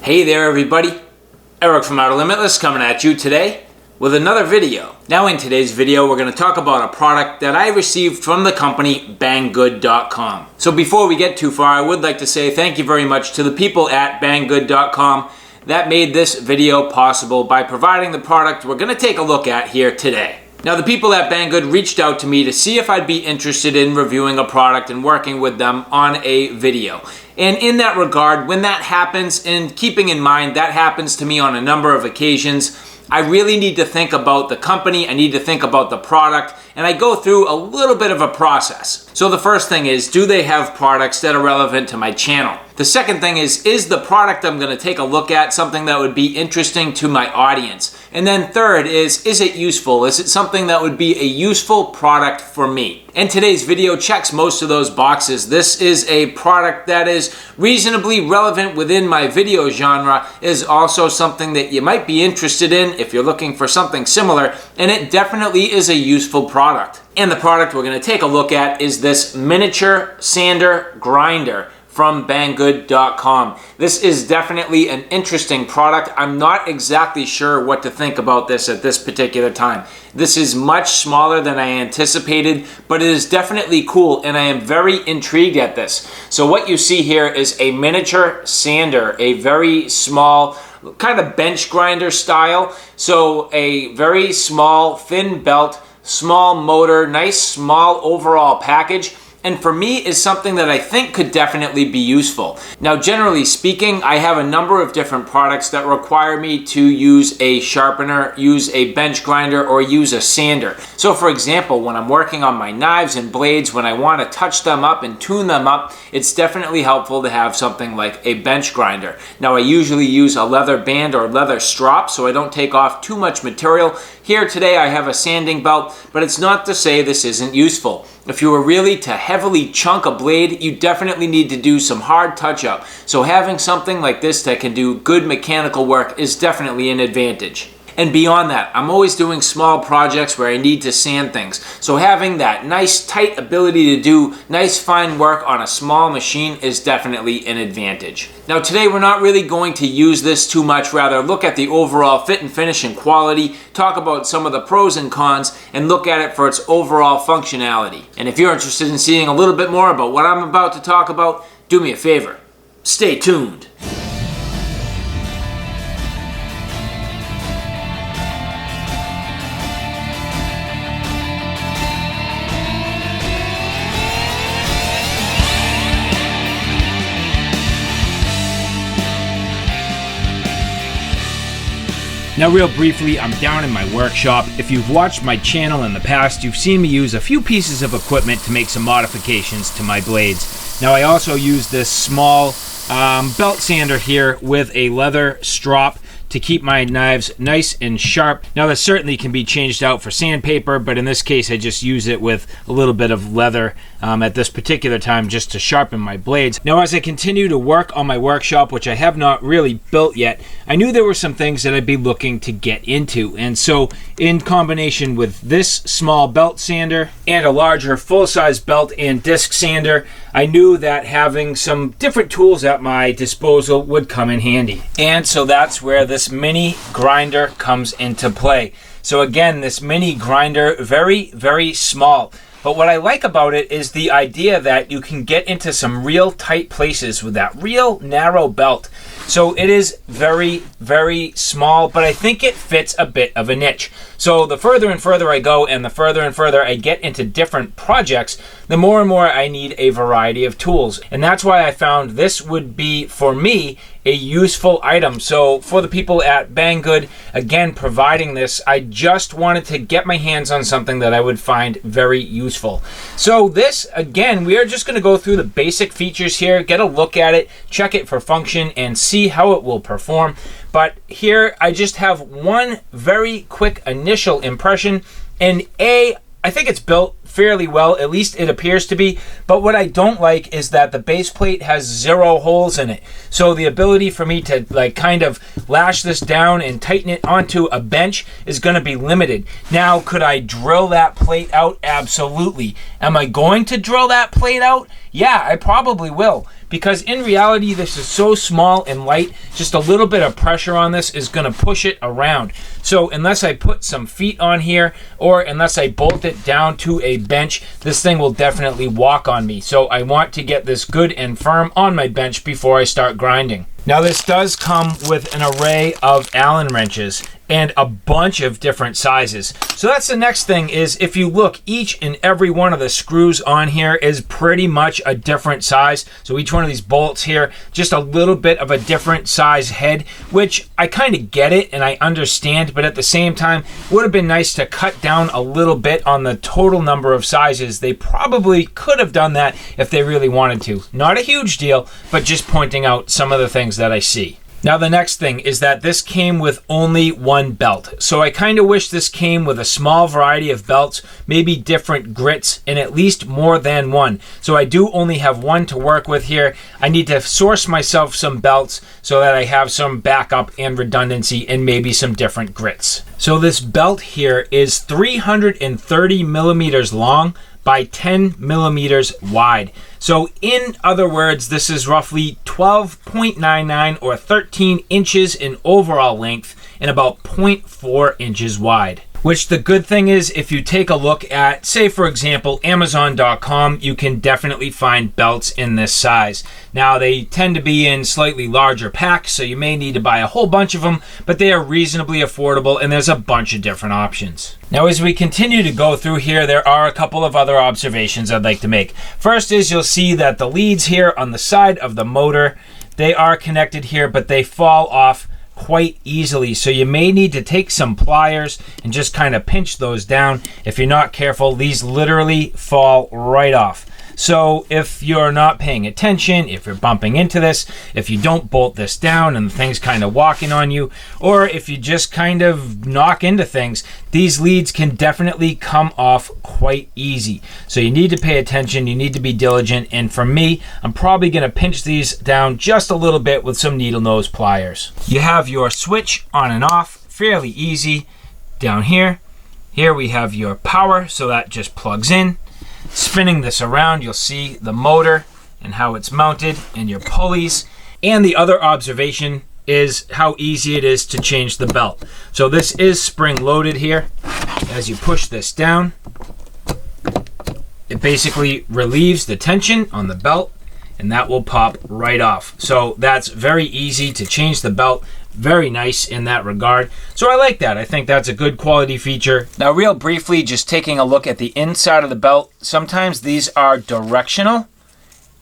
Hey there everybody, Eric from Outer Limitless coming at you today with another video. Now in today's video we're going to talk about a product that I received from the company Banggood.com. So before we get too far, I would like to say thank you very much to the people at Banggood.com that made this video possible by providing the product we're going to take a look at here today. Now the people at Banggood reached out to me to see if I'd be interested in reviewing a product and working with them on a video. And in that regard, when that happens, and keeping in mind that happens to me on a number of occasions, I really need to think about the company, I need to think about the product, and I go through a little bit of a process. So the first thing is, do they have products that are relevant to my channel? The second thing is the product I'm going to take a look at something that would be interesting to my audience? And then third is it useful? Is it something that would be a useful product for me? And today's video checks most of those boxes. This is a product that is reasonably relevant within my video genre, is also something that you might be interested in if you're looking for something similar, and it definitely is a useful product. And the product we're going to take a look at is this miniature sander grinder from Banggood.com. This is definitely an interesting product. I'm not exactly sure what to think about this at this particular time. This is much smaller than I anticipated, but it is definitely cool and I am very intrigued at this. So what you see here is a miniature sander, a very small kind of bench grinder style. So a very small, thin belt, small motor, nice small overall package. And for me is something that I think could definitely be useful. Now, generally speaking, I have a number of different products that require me to use a sharpener, use a bench grinder, or use a sander. So for example, when I'm working on my knives and blades, when I want to touch them up and tune them up, it's definitely helpful to have something like a bench grinder. Now, I usually use a leather band or leather strop so I don't take off too much material. Here today I have a sanding belt, but it's not to say this isn't useful. If you were really to heavily chunk a blade, you definitely need to do some hard touch-up. So having something like this that can do good mechanical work is definitely an advantage. And beyond that, I'm always doing small projects where I need to sand things. So having that nice tight ability to do nice fine work on a small machine is definitely an advantage. Now today we're not really going to use this too much, rather look at the overall fit and finish and quality, talk about some of the pros and cons, and look at it for its overall functionality. And if you're interested in seeing a little bit more about what I'm about to talk about, do me a favor, stay tuned. Now real briefly, I'm down in my workshop. If you've watched my channel in the past, you've seen me use a few pieces of equipment to make some modifications to my blades. Now I also use this small belt sander here with a leather strop to keep my knives nice and sharp. Now this certainly can be changed out for sandpaper, but in this case I just use it with a little bit of leather at this particular time just to sharpen my blades. Now as I continue to work on my workshop, which I have not really built yet, I knew there were some things that I'd be looking to get into. And so in combination with this small belt sander and a larger full-size belt and disc sander, I knew that having some different tools at my disposal would come in handy. And so that's where this mini grinder comes into play. So again, this mini grinder, very, very small. But what I like about it is the idea that you can get into some real tight places with that real narrow belt. So it is very, very small, but I think it fits a bit of a niche. So the further and further I go and the further and further I get into different projects, the more and more I need a variety of tools. And that's why I found this would be, for me, a useful item. So for the people at Banggood, again, providing this, I just wanted to get my hands on something that I would find very useful. So this, again, we are just going to go through the basic features here, get a look at it, check it for function, and see how it will perform. But here I just have one very quick initial impression, and I think it's built fairly well, at least it appears to be, but what I don't like is that the base plate has 0 holes in it. So the ability for me to like kind of lash this down and tighten it onto a bench is going to be limited. Now, could I drill that plate out? Absolutely. Am I going to drill that plate out? Yeah, I probably will. because in reality this is so small and light, just a little bit of pressure on this is going to push it around. So unless I put some feet on here, or unless I bolt it down to a bench, this thing will definitely walk on me. So I want to get this good and firm on my bench before I start grinding. Now this does come with an array of Allen wrenches and a bunch of different sizes. So that's the next thing, is if you look, each and every one of the screws on here is pretty much a different size. So each one of these bolts here, just a little bit of a different size head, which I kind of get it and I understand, but at the same time, would have been nice to cut down a little bit on the total number of sizes. They probably could have done that if they really wanted to. Not a huge deal, but just pointing out some of the things that I see. Now the next thing is that this came with only one belt. So I kind of wish this came with a small variety of belts, maybe different grits, and at least more than one. So I do only have one to work with here. I need to source myself some belts so that I have some backup and redundancy and maybe some different grits. So this belt here is 330 millimeters long by 10 millimeters wide. So in other words, this is roughly 12.99 or 13 inches in overall length and about 0.4 inches wide. Which the good thing is, if you take a look at, say for example, Amazon.com, you can definitely find belts in this size. Now they tend to be in slightly larger packs, so you may need to buy a whole bunch of them, but they are reasonably affordable and there's a bunch of different options. Now as we continue to go through here, there are a couple of other observations I'd like to make. First is you'll see that the leads here on the side of the motor, they are connected here, but they fall off quite easily. So you may need to take some pliers and just kind of pinch those down. If you're not careful, these literally fall right off. So if you're not paying attention, if you're bumping into this, if you don't bolt this down and the thing's kind of walking on you, or if you just kind of knock into things, these leads can definitely come off quite easy. So you need to pay attention, you need to be diligent, and for me, I'm probably going to pinch these down just a little bit with some needle nose pliers. You have your switch on and off, fairly easy. Down here we have your power, so that just plugs in. Spinning this around, you'll see the motor and how it's mounted and your pulleys. And the other observation is how easy it is to change the belt. So this is spring loaded here. As you push this down, it basically relieves the tension on the belt and that will pop right off. So that's very easy to change the belt. Very nice in that regard. So I like that. I think that's a good quality feature. Now real briefly, just taking a look at the inside of the belt, sometimes these are directional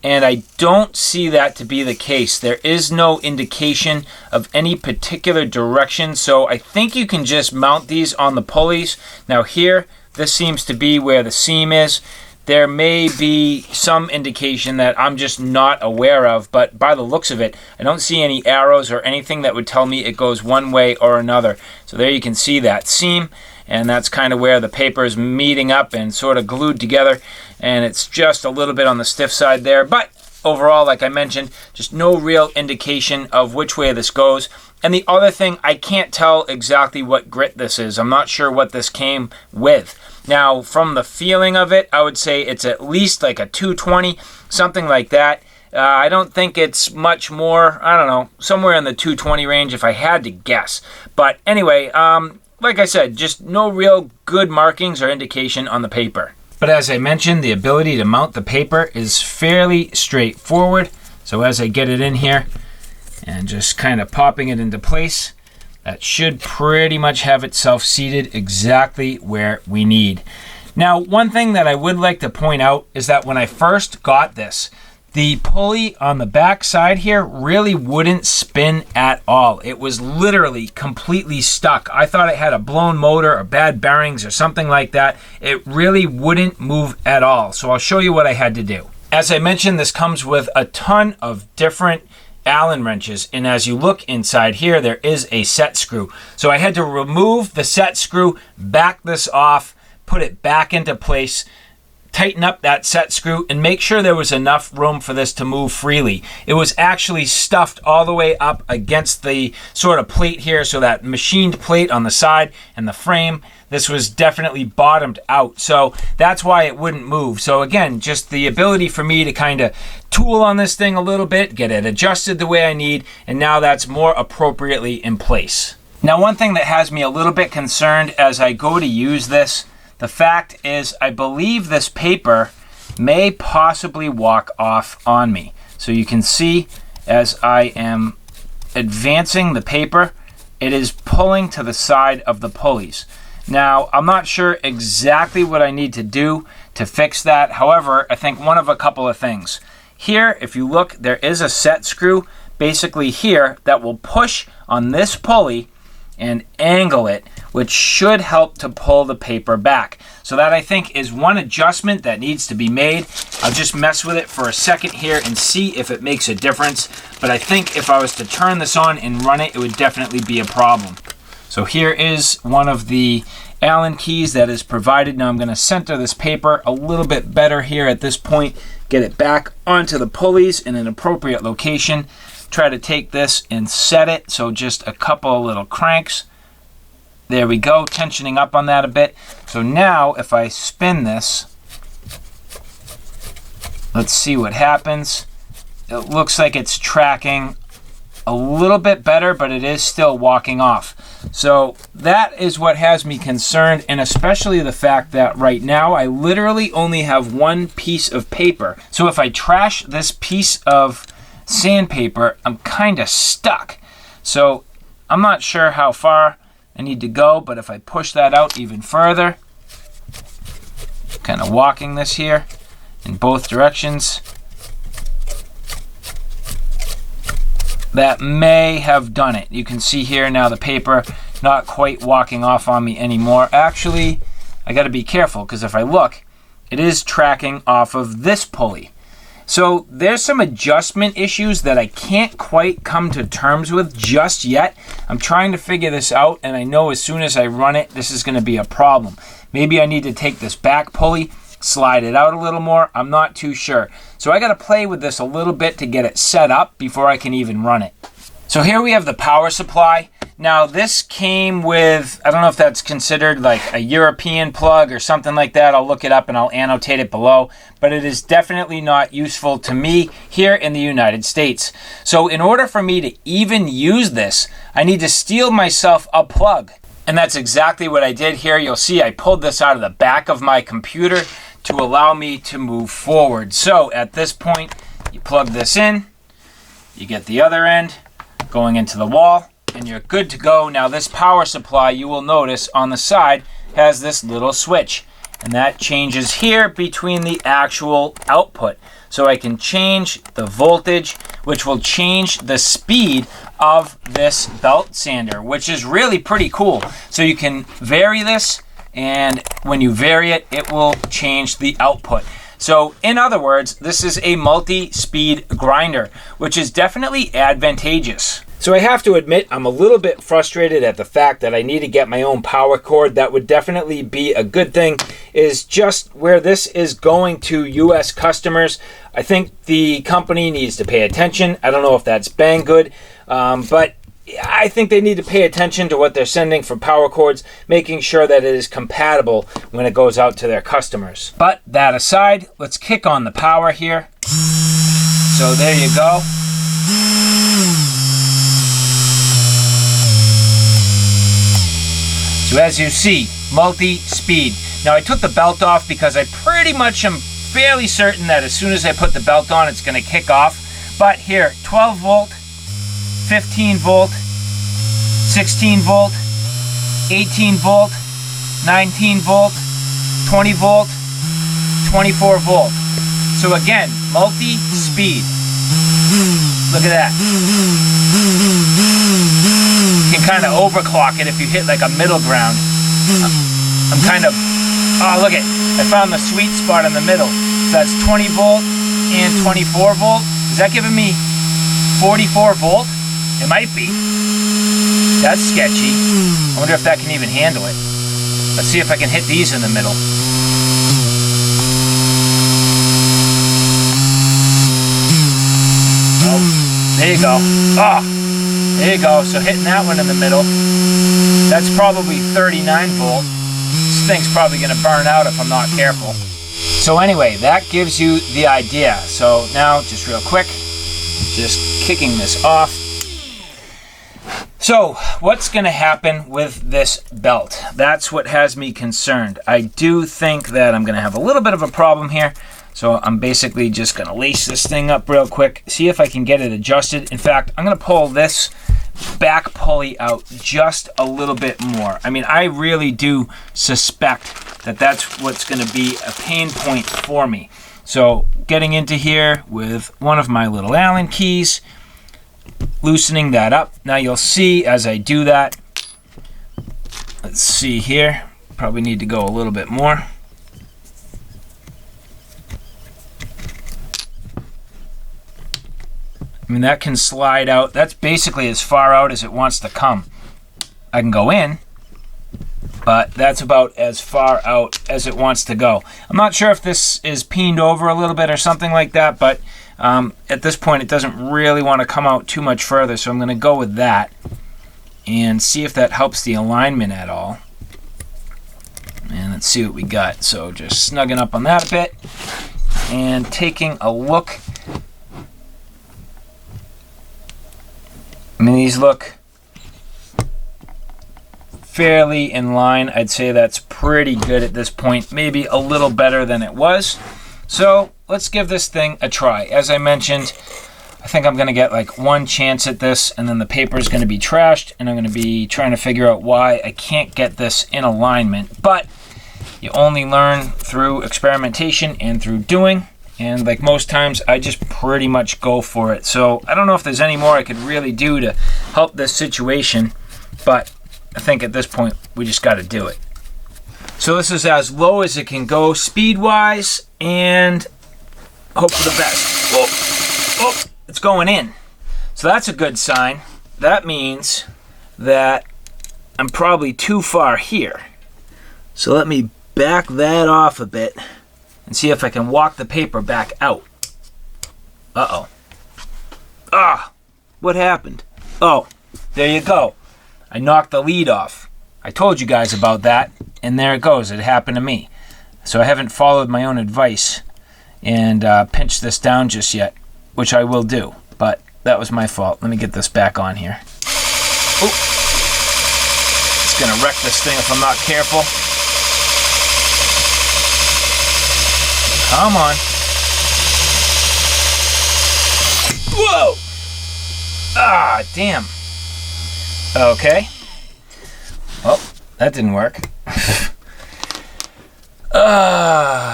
and I don't see that to be the case. There is no indication of any particular direction, so I think you can just mount these on the pulleys. Now here, this seems to be where the seam is. There may be some indication that I'm just not aware of, but by the looks of it, I don't see any arrows or anything that would tell me it goes one way or another. So there you can see that seam, and that's kind of where the paper is meeting up and sort of glued together, and it's just a little bit on the stiff side there, but overall, like I mentioned, just no real indication of which way this goes. And the other thing, I can't tell exactly what grit this is. I'm not sure what this came with. Now, from the feeling of it, I would say it's at least like a 220, something like that. I don't think it's much more, I don't know, somewhere in the 220 range if I had to guess. But anyway, like I said, just no real good markings or indication on the paper. But as I mentioned, the ability to mount the paper is fairly straightforward. So as I get it in here and just kind of popping it into place, that should pretty much have itself seated exactly where we need. Now, one thing that I would like to point out is that when I first got this, the pulley on the back side here really wouldn't spin at all. It was literally completely stuck. I thought it had a blown motor or bad bearings or something like that. It really wouldn't move at all. So I'll show you what I had to do. As I mentioned, this comes with a ton of different Allen wrenches, and as you look inside here, there is a set screw. So I had to remove the set screw, back this off, put it back into place, tighten up that set screw and make sure there was enough room for this to move freely. It was actually stuffed all the way up against the sort of plate here, so that machined plate on the side and the frame, this was definitely bottomed out. So that's why it wouldn't move. So again, just the ability for me to kind of tool on this thing a little bit, get it adjusted the way I need, and now that's more appropriately in place. Now, one thing that has me a little bit concerned as I go to use this, the fact is I believe this paper may possibly walk off on me. So you can see as I am advancing the paper, it is pulling to the side of the pulleys. Now, I'm not sure exactly what I need to do to fix that. However, I think one of a couple of things. Here, if you look, there is a set screw basically here that will push on this pulley and angle it, which should help to pull the paper back. So that, I think, is one adjustment that needs to be made. I'll just mess with it for a second here and see if it makes a difference. But I think if I was to turn this on and run it, it would definitely be a problem. So here is one of the Allen keys that is provided. Now I'm going to center this paper a little bit better here at this point, get it back onto the pulleys in an appropriate location. Try to take this and set it, so just a couple of little cranks. There we go, tensioning up on that a bit. So now if I spin this, let's see what happens. It looks like it's tracking a little bit better, but it is still walking off. So that is what has me concerned, and especially the fact that right now I literally only have one piece of paper. So if I trash this piece of sandpaper, I'm kind of stuck. So I'm not sure how far I need to go, but if I push that out even further, kind of walking this here in both directions, that may have done it. You can see here now the paper not quite walking off on me anymore. Actually, I got to be careful, because if I look, it is tracking off of this pulley. So there's some adjustment issues that I can't quite come to terms with just yet. I'm trying to figure this out, and I know as soon as I run it, this is going to be a problem. Maybe I need to take this back pulley, slide it out a little more. I'm not too sure. So I got to play with this a little bit to get it set up before I can even run it. So here we have the power supply. Now this came with, I don't know if that's considered like a European plug or something like that. I'll look it up and I'll annotate it below. But it is definitely not useful to me here in the United States. So in order for me to even use this, I need to steal myself a plug. And that's exactly what I did here. You'll see I pulled this out of the back of my computer to allow me to move forward. So at this point, you plug this in, you get the other end going into the wall, and you're good to go. Now this power supply, you will notice on the side, has this little switch, and that changes here between the actual output. So I can change the voltage, which will change the speed of this belt sander, which is really pretty cool. So you can vary this, and when you vary it, it will change the output. So in other words, this is a multi-speed grinder, which is definitely advantageous. So I have to admit, I'm a little bit frustrated at the fact that I need to get my own power cord. That would definitely be a good thing, is just where this is going to US customers. I think the company needs to pay attention. I don't know if that's Banggood, but I think they need to pay attention to what they're sending for power cords, making sure that it is compatible when it goes out to their customers. But that aside, let's kick on the power here. So there you go. So as you see, multi-speed. Now I took the belt off because I pretty much am fairly certain that as soon as I put the belt on, it's going to kick off. But here, 12 volt, 15 volt, 16 volt, 18 volt, 19 volt, 20 volt, 24 volt. So again, multi-speed. Look at that. You can kind of overclock it if you hit like a middle ground. I'm kind of, oh look it, I found the sweet spot in the middle. So that's 20 volt and 24 volt. Is that giving me 44 volt? It might be. That's sketchy. I wonder if that can even handle it. Let's see if I can hit these in the middle. There you go. Oh, there you go. So hitting that one in the middle. That's probably 39 volt. This thing's probably going to burn out if I'm not careful. So anyway, that gives you the idea. So now, just real quick, just kicking this off. So what's going to happen with this belt? That's what has me concerned. I do think that I'm going to have a little bit of a problem here. So I'm basically just going to lace this thing up real quick, see if I can get it adjusted. In fact, I'm going to pull this back pulley out just a little bit more. I mean, I really do suspect that that's what's going to be a pain point for me. So getting into here with one of my little Allen keys, loosening that up. Now you'll see as I do that, let's see here, probably need to go a little bit more. I mean, that can slide out. That's basically as far out as it wants to come. I can go in, but that's about as far out as it wants to go. I'm not sure if this is peened over a little bit or something like that, but at this point it doesn't really want to come out too much further, so I'm going to go with that and see if that helps the alignment at all. And let's see what we got. So just snugging up on that a bit and taking a look. I mean, these look fairly in line. I'd say that's pretty good at this point, maybe a little better than it was. So let's give this thing a try. As I mentioned, I think I'm going to get like one chance at this, and then the paper is going to be trashed, and I'm going to be trying to figure out why I can't get this in alignment. But you only learn through experimentation and through doing. And like most times, I just pretty much go for it. So I don't know if there's any more I could really do to help this situation, but I think at this point, we just got to do it. So this is as low as it can go speed-wise, and hope for the best. Whoa. Oh, it's going in. So that's a good sign. That means that I'm probably too far here. So let me back that off a bit and see if I can walk the paper back out. Uh-oh. Ah, what happened? Oh, there you go. I knocked the lead off. I told you guys about that, and there it goes. It happened to me. So I haven't followed my own advice and pinched this down just yet, which I will do, but that was my fault. Let me get this back on here. Oh, it's gonna wreck this thing if I'm not careful. Come on. Whoa! Ah, damn. Okay. Well, that didn't work.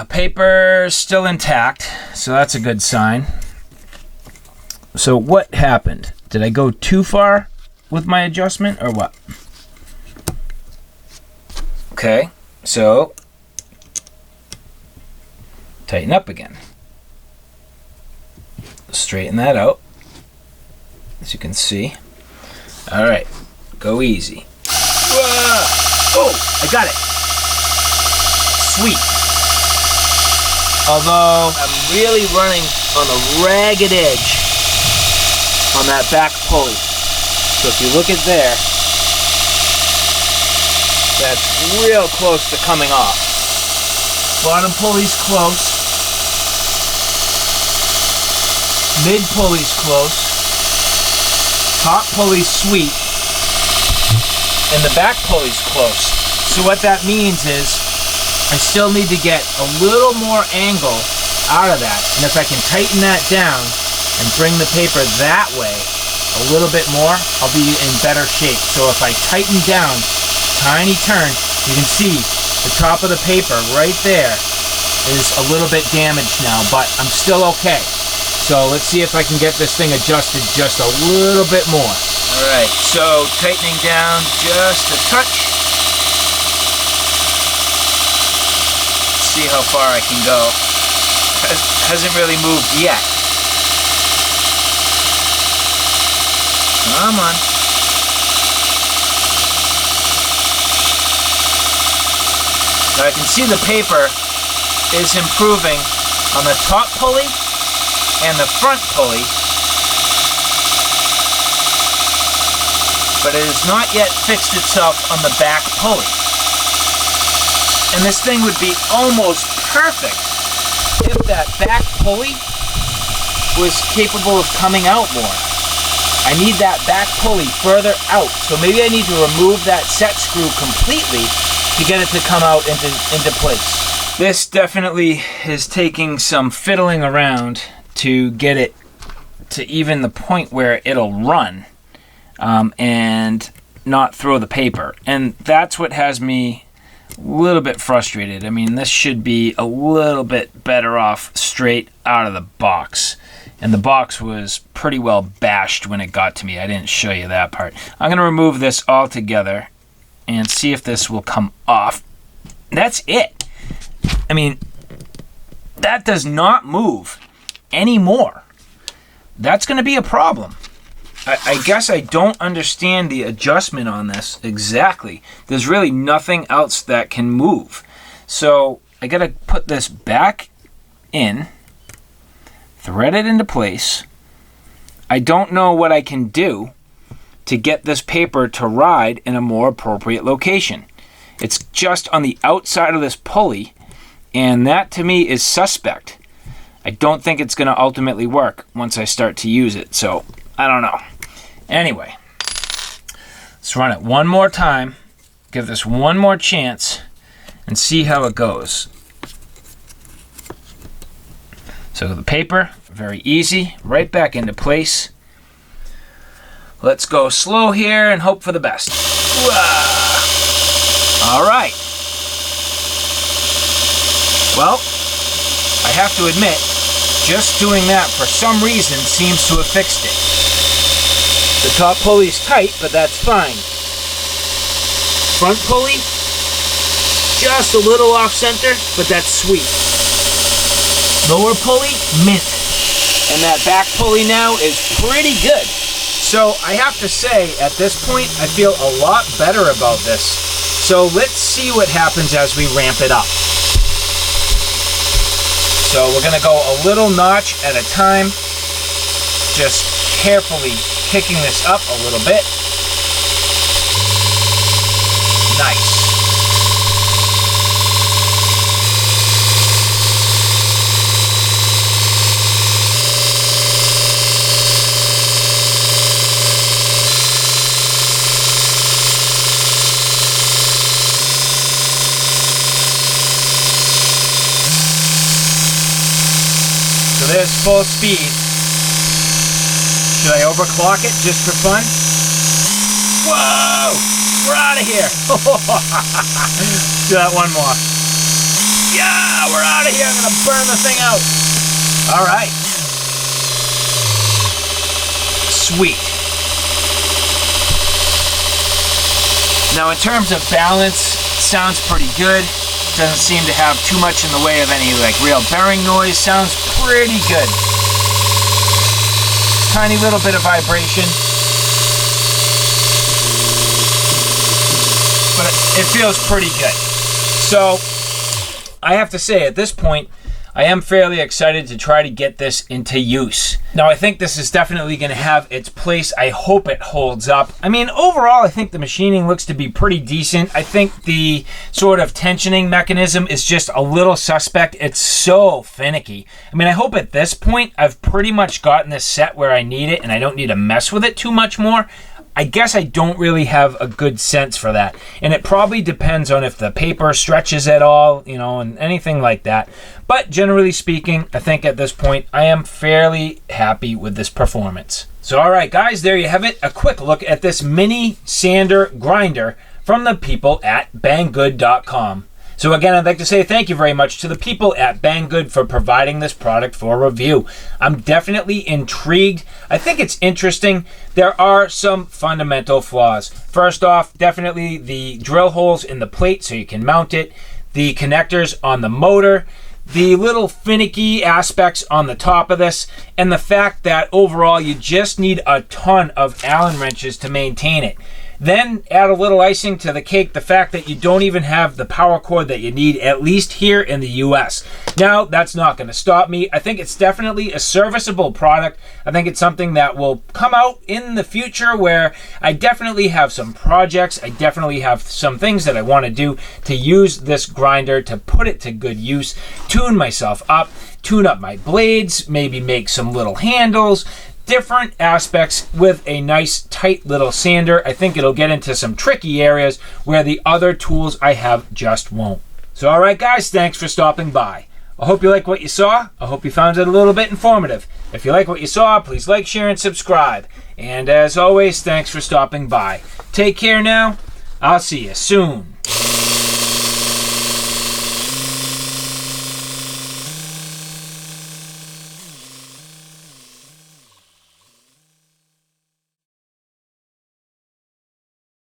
Paper's still intact, so that's a good sign. So what happened? Did I go too far with my adjustment or what? Okay, so tighten up again. Straighten that out, as you can see. All right, go easy. Oh, I got it. Sweet. Although I'm really running on a ragged edge on that back pulley. So if you look at there, that's real close to coming off. Bottom pulley's close. Mid pulley's close. Top pulley's sweet. And the back pulley's close. So what that means is I still need to get a little more angle out of that. And if I can tighten that down and bring the paper that way a little bit more, I'll be in better shape. So if I tighten down, tiny turn, you can see the top of the paper right there is a little bit damaged now, but I'm still okay. So let's see if I can get this thing adjusted just a little bit more. All right, so tightening down just a touch. See how far I can go. Hasn't really moved yet. Come on. Now I can see the paper is improving on the top pulley and the front pulley. but it has not yet fixed itself on the back pulley. And this thing would be almost perfect if that back pulley was capable of coming out more. I need that back pulley further out, so maybe I need to remove that set screw completely to get it to come out into place. This definitely is taking some fiddling around to get it to even the point where it'll run and not throw the paper. And that's what has me a little bit frustrated. I mean, this should be a little bit better off straight out of the box. And the box was pretty well bashed when it got to me. I didn't show you that part. I'm going to remove this all together and see if this will come off. That's it. I mean, that does not move anymore. That's going to be a problem. I guess I don't understand the adjustment on this exactly. There's really nothing else that can move. So I got to put this back in, thread it into place. I don't know what I can do to get this paper to ride in a more appropriate location. It's just on the outside of this pulley, and that to me is suspect. I don't think it's going to ultimately work once I start to use it, so I don't know. Anyway, let's run it one more time, give this one more chance, and see how it goes. So the paper, very easy, right back into place. Let's go slow here and hope for the best. All right. Well, I have to admit, just doing that for some reason seems to have fixed it. The top pulley's tight, but that's fine. Front pulley, just a little off center, but that's sweet. Lower pulley, mint. And that back pulley now is pretty good. So I have to say, at this point, I feel a lot better about this. So let's see what happens as we ramp it up. So we're going to go a little notch at a time, just carefully picking this up a little bit. Nice. So there's full speed. Should I overclock it just for fun? Whoa! We're out of here! Do that one more. Yeah, we're out of here. I'm gonna burn the thing out. All right. Sweet. Now in terms of balance, sounds pretty good. Doesn't seem to have too much in the way of any like real bearing noise. Sounds pretty good. Tiny little bit of vibration, but it feels pretty good. So I have to say, at this point, I am fairly excited to try to get this into use. Now, I think this is definitely going to have its place. I hope it holds up. I mean, overall, I think the machining looks to be pretty decent. I think the sort of tensioning mechanism is just a little suspect. It's so finicky. I mean, I hope at this point I've pretty much gotten this set where I need it and I don't need to mess with it too much more. I guess I don't really have a good sense for that. And it probably depends on if the paper stretches at all, you know, and anything like that. But generally speaking, I think at this point, I am fairly happy with this performance. So, all right, guys, there you have it. A quick look at this mini sander grinder from the people at Banggood.com. So again, I'd like to say thank you very much to the people at Banggood for providing this product for review. I'm definitely intrigued. I think it's interesting. There are some fundamental flaws. First off, definitely the drill holes in the plate so you can mount it, the connectors on the motor, the little finicky aspects on the top of this, and the fact that overall you just need a ton of Allen wrenches to maintain it. Then add a little icing to the cake, the fact that you don't even have the power cord that you need, at least here in the US. Now, that's not going to stop me. I think it's definitely a serviceable product. I think it's something that will come out in the future where I definitely have some projects. I definitely have some things that I want to do to use this grinder to put it to good use, tune myself up, tune up my blades, maybe make some little handles, different aspects with a nice tight little sander. I think it'll get into some tricky areas where the other tools I have just won't. So all right guys, thanks for stopping by. I hope you like what you saw. I hope you found it a little bit informative. If you like what you saw, please like, share, and subscribe. And as always, thanks for stopping by. Take care now. I'll see you soon.